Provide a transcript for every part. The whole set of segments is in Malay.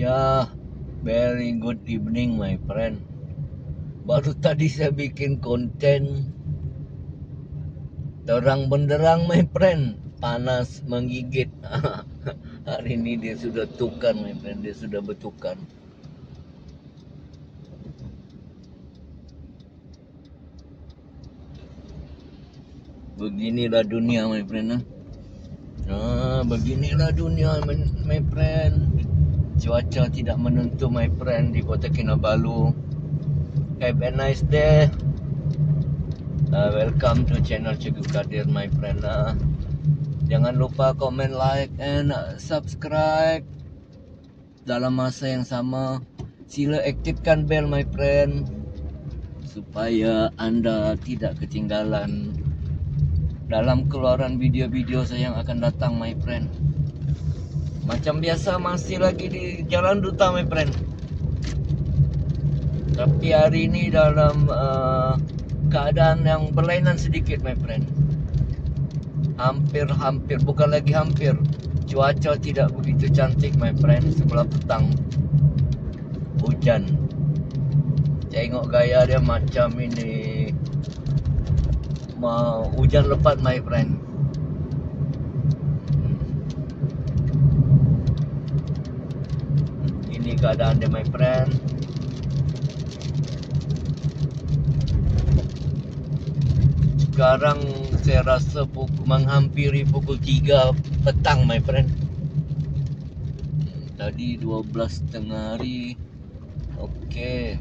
Ya, very good evening my friend. Baru tadi saya bikin konten terang benderang my friend, panas menggigit. Hari ini dia sudah tukar my friend, dia sudah bertukar. Beginilah dunia my friend. Beginilah dunia my friend. Cuaca tidak menentu my friend di Kota Kinabalu. Have a nice day. Welcome to channel Cikgu Kadir my friend. Jangan lupa komen, like and subscribe. Dalam masa yang sama, sila aktifkan bell my friend, supaya anda tidak ketinggalan dalam keluaran video-video saya yang akan datang my friend. Macam biasa masih lagi di Jalan Duta my friend. Tapi hari ini dalam keadaan yang berlainan sedikit my friend. Hampir, bukan lagi hampir, cuaca tidak begitu cantik my friend. Sebelah petang hujan. Tengok gaya dia macam ini mau hujan lebat my friend. Ini keadaan dia my friend. Sekarang saya rasa menghampiri pukul 3 petang my friend. Tadi 12.30 hari. Okey.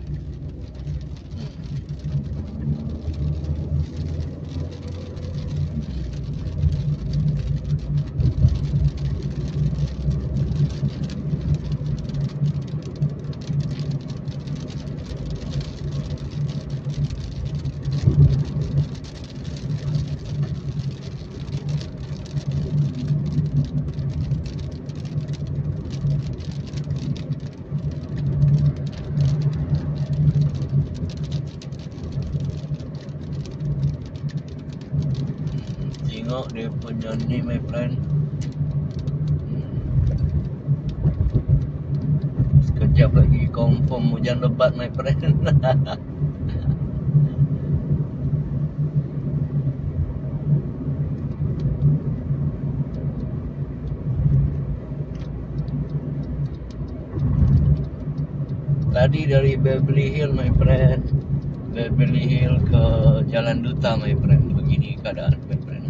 Tengok dia punya ni my friend. Sekejap lagi confirm hujan lebat my friend. Tadi dari Beverly Hill my friend, Beverly Hill ke Jalan Duta my friend. Begini keadaan my friend.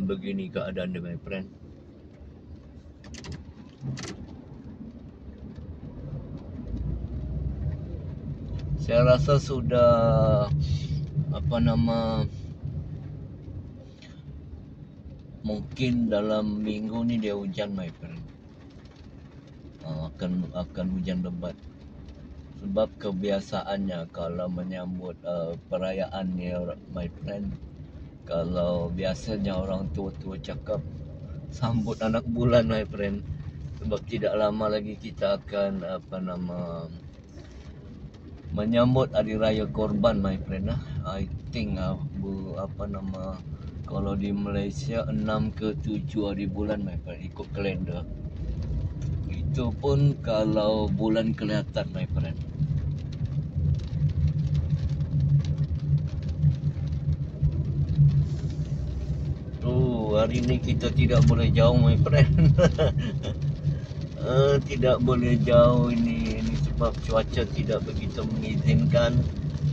Begini keadaan dia my friend. Saya rasa sudah mungkin dalam minggu ni dia hujan my friend. Akan hujan lebat. Sebab kebiasaannya kalau menyambut perayaan ni my friend, kalau biasanya orang tua-tua cakap sambut anak bulan my friend. Sebab tidak lama lagi kita akan menyambut hari raya Korban my friend. I think kalau di Malaysia 6 ke 7 hari bulan my friend, ikut kalender. Itu pun kalau bulan kelihatan my friend. Hari ini kita tidak boleh jauh my friend. Tidak boleh jauh ini sebab cuaca tidak begitu mengizinkan.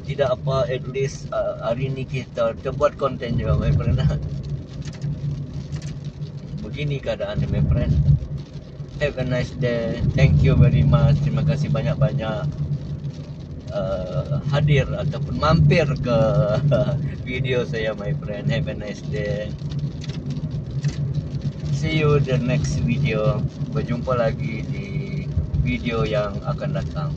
Tidak apa, at least hari ini kita buat konten juga my friend. Begini keadaan my friend. Have a nice day. Thank you very much. Terima kasih banyak-banyak hadir ataupun mampir ke video saya my friend. Have a nice day. See you the next video. Berjumpa lagi di video yang akan datang.